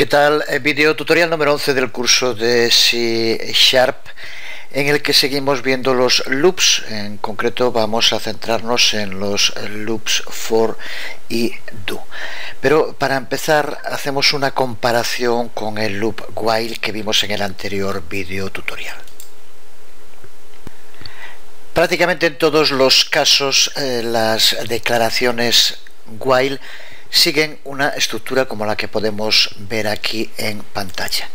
¿Qué tal? Video tutorial número 11 del curso de C#, en el que seguimos viendo los loops. En concreto vamos a centrarnos en los loops for y do. Pero para empezar hacemos una comparación con el loop while que vimos en el anterior video tutorial. Prácticamente en todos los casos las declaraciones while siguen una estructura como la que podemos ver aquí en pantalla.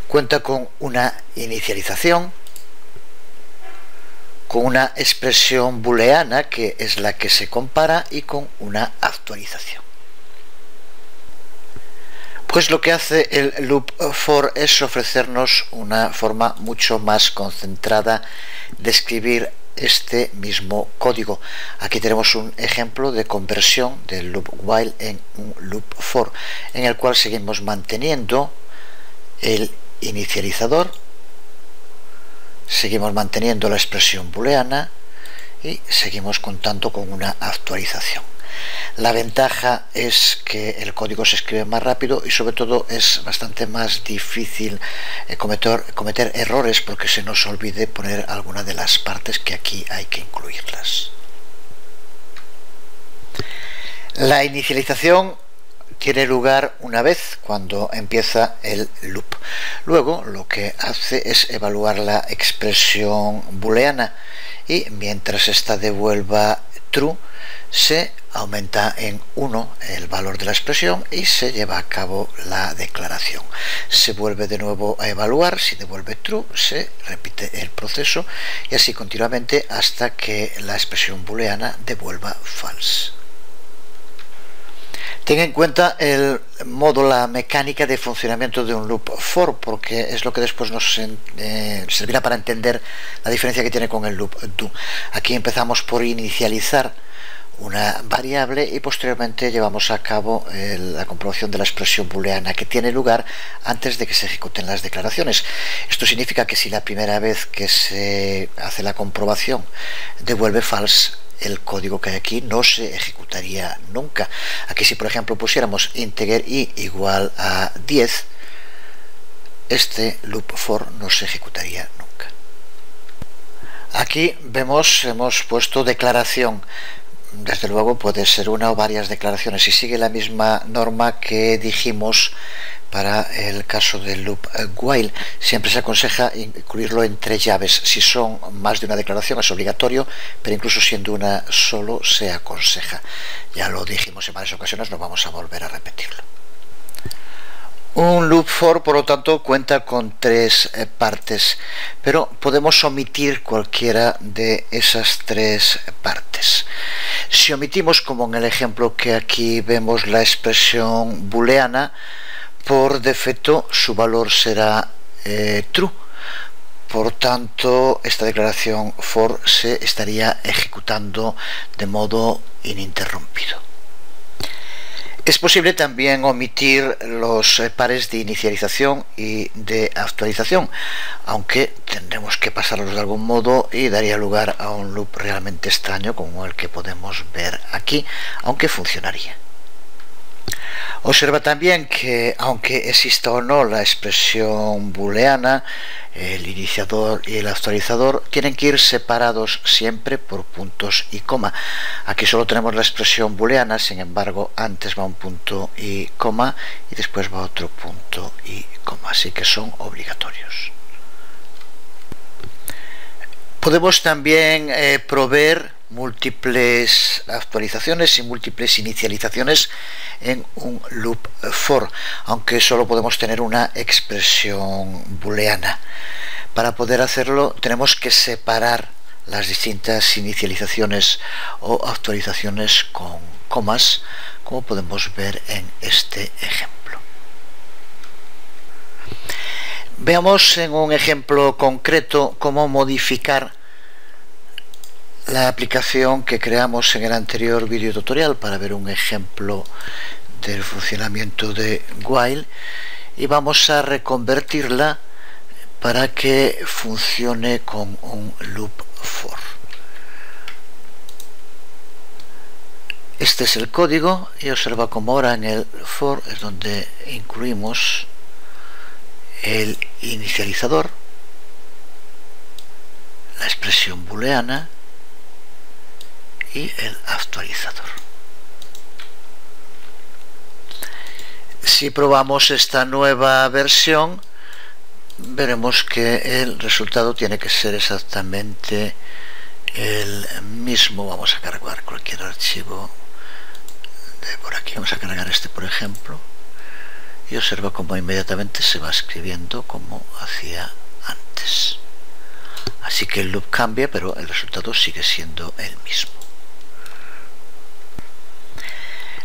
Cuenta con una inicialización, con una expresión booleana que es la que se compara y con una actualización. Pues lo que hace el loop for es ofrecernos una forma mucho más concentrada de escribir este mismo código. Aquí tenemos un ejemplo de conversión del loop while en un loop for, en el cual seguimos manteniendo el inicializador, seguimos manteniendo la expresión booleana y seguimos contando con una actualización. La ventaja es que el código se escribe más rápido y sobre todo es bastante más difícil cometer errores porque se nos olvide poner alguna de las partes que aquí hay que incluirlas. La inicialización tiene lugar una vez cuando empieza el loop. Luego lo que hace es evaluar la expresión booleana y mientras esta devuelva true se aumenta en 1 el valor de la expresión y se lleva a cabo la declaración. Se vuelve de nuevo a evaluar, si devuelve true se repite el proceso y así continuamente hasta que la expresión booleana devuelva false. Tenga en cuenta el modo, la mecánica de funcionamiento de un loop for, porque es lo que después nos servirá para entender la diferencia que tiene con el loop do. Aquí empezamos por inicializar una variable y posteriormente llevamos a cabo la comprobación de la expresión booleana que tiene lugar antes de que se ejecuten las declaraciones. Esto significa que si la primera vez que se hace la comprobación devuelve false, el código que hay aquí no se ejecutaría nunca. Aquí si por ejemplo pusiéramos integer i igual a 10, este loop for no se ejecutaría nunca. Aquí vemos, hemos puesto declaración. Desde luego puede ser una o varias declaraciones y sigue la misma norma que dijimos para el caso del loop while. Siempre se aconseja incluirlo entre llaves. Si son más de una declaración es obligatorio, pero incluso siendo una solo se aconseja. Ya lo dijimos en varias ocasiones, no vamos a volver a repetirlo. Un loop for, por lo tanto, cuenta con 3 partes, pero podemos omitir cualquiera de esas 3 partes. Si omitimos, como en el ejemplo que aquí vemos, la expresión booleana, por defecto su valor será true. Por tanto, esta declaración for se estaría ejecutando de modo ininterrumpido. Es posible también omitir los pares de inicialización y de actualización, aunque tendremos que pasarlos de algún modo y daría lugar a un loop realmente extraño como el que podemos ver aquí, aunque funcionaría. Observa también que aunque exista o no la expresión booleana, el iniciador y el actualizador tienen que ir separados siempre por puntos y coma. Aquí solo tenemos la expresión booleana, sin embargo antes va un punto y coma y después va otro punto y coma, así que son obligatorios. Podemos también proveer múltiples actualizaciones y múltiples inicializaciones en un loop for, aunque solo podemos tener una expresión booleana. Para poder hacerlo tenemos que separar las distintas inicializaciones o actualizaciones con comas, como podemos ver en este ejemplo. Veamos en un ejemplo concreto cómo modificar la aplicación que creamos en el anterior video tutorial para ver un ejemplo del funcionamiento de while y vamos a reconvertirla para que funcione con un loop for. Este es el código y observa como ahora en el for es donde incluimos el inicializador, la expresión booleana y el actualizador. Si probamos esta nueva versión, veremos que el resultado tiene que ser exactamente el mismo. Vamos a cargar cualquier archivo de por aquí. Vamos a cargar este, por ejemplo, y observa cómo inmediatamente se va escribiendo como hacía antes. Así que el loop cambia, pero el resultado sigue siendo el mismo.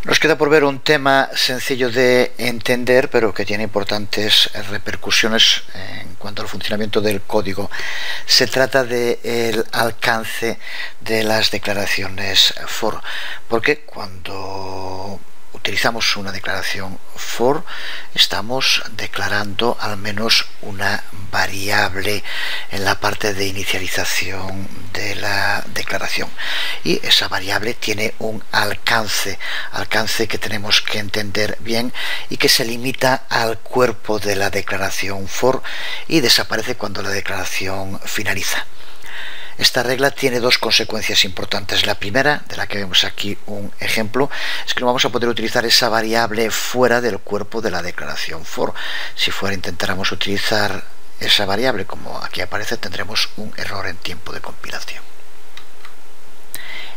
Nos queda por ver un tema sencillo de entender, pero que tiene importantes repercusiones en cuanto al funcionamiento del código. Se trata del alcance de las declaraciones for, porque cuando utilizamos una declaración for, estamos declarando al menos una variable en la parte de inicialización de la declaración, y esa variable tiene un alcance que tenemos que entender bien y que se limita al cuerpo de la declaración for y desaparece cuando la declaración finaliza. Esta regla tiene dos consecuencias importantes. La primera, de la que vemos aquí un ejemplo, es que no vamos a poder utilizar esa variable fuera del cuerpo de la declaración for. Si fuera intentáramos utilizar esa variable como aquí aparece, tendremos un error en tiempo de compilación.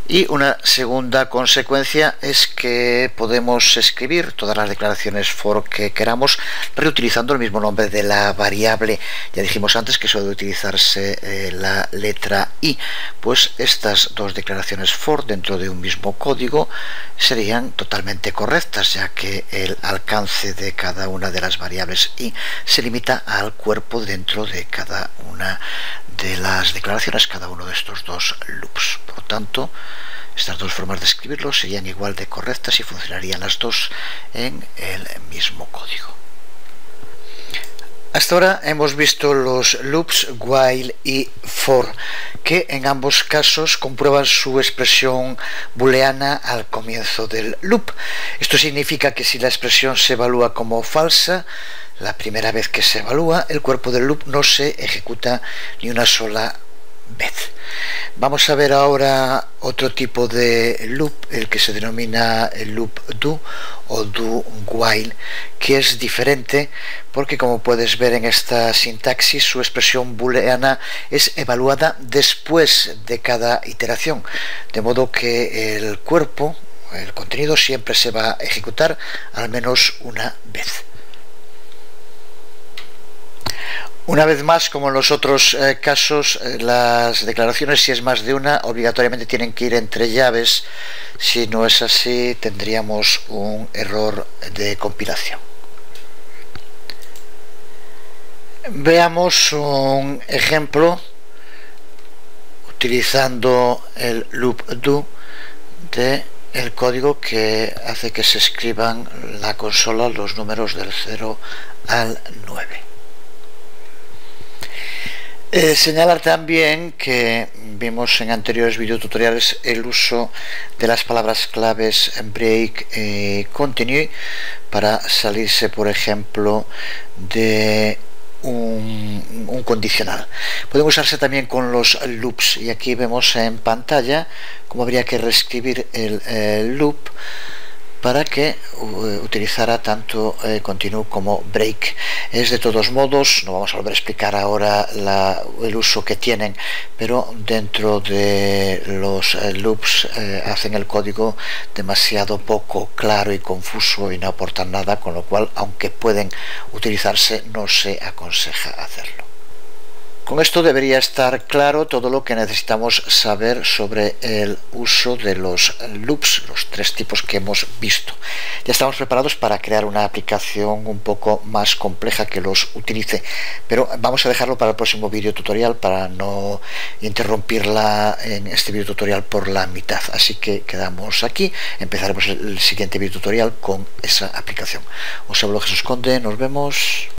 Y una segunda consecuencia es que podemos escribir todas las declaraciones for que queramos reutilizando el mismo nombre de la variable. Ya dijimos antes que suele utilizarse la letra i, pues estas dos declaraciones for dentro de un mismo código serían totalmente correctas, ya que el alcance de cada una de las variables i se limita al cuerpo dentro de cada una de las declaraciones, cada uno de estos dos loops. Por tanto, estas dos formas de escribirlo serían igual de correctas y funcionarían las dos en el mismo código. Hasta ahora hemos visto los loops while y for, que en ambos casos comprueban su expresión booleana al comienzo del loop. Esto significa que si la expresión se evalúa como falsa, la primera vez que se evalúa, el cuerpo del loop no se ejecuta ni una sola vez. Vamos a ver ahora otro tipo de loop, el que se denomina el loop do o do while, que es diferente porque, como puedes ver en esta sintaxis, su expresión booleana es evaluada después de cada iteración, de modo que el cuerpo, el contenido, siempre se va a ejecutar al menos una vez. Una vez más, como en los otros casos, las declaraciones, si es más de una, obligatoriamente tienen que ir entre llaves. Si no es así, tendríamos un error de compilación. Veamos un ejemplo utilizando el loop do de el código que hace que se escriban en la consola los números del 0 al 9. Señalar también que vimos en anteriores videotutoriales el uso de las palabras claves break y continue para salirse, por ejemplo, de un condicional. Puede usarse también con los loops, y aquí vemos en pantalla cómo habría que reescribir el loop para que utilizara tanto continue como break. Es de todos modos, no vamos a volver a explicar ahora el uso que tienen, pero dentro de los loops hacen el código demasiado poco claro y confuso y no aportan nada, con lo cual, aunque pueden utilizarse, no se aconseja hacerlo. Con esto debería estar claro todo lo que necesitamos saber sobre el uso de los loops, los tres tipos que hemos visto. Ya estamos preparados para crear una aplicación un poco más compleja que los utilice, pero vamos a dejarlo para el próximo video tutorial para no interrumpirla en este video tutorial por la mitad. Así que quedamos aquí, empezaremos el siguiente video tutorial con esa aplicación. Os hablo Jesús Conde, nos vemos.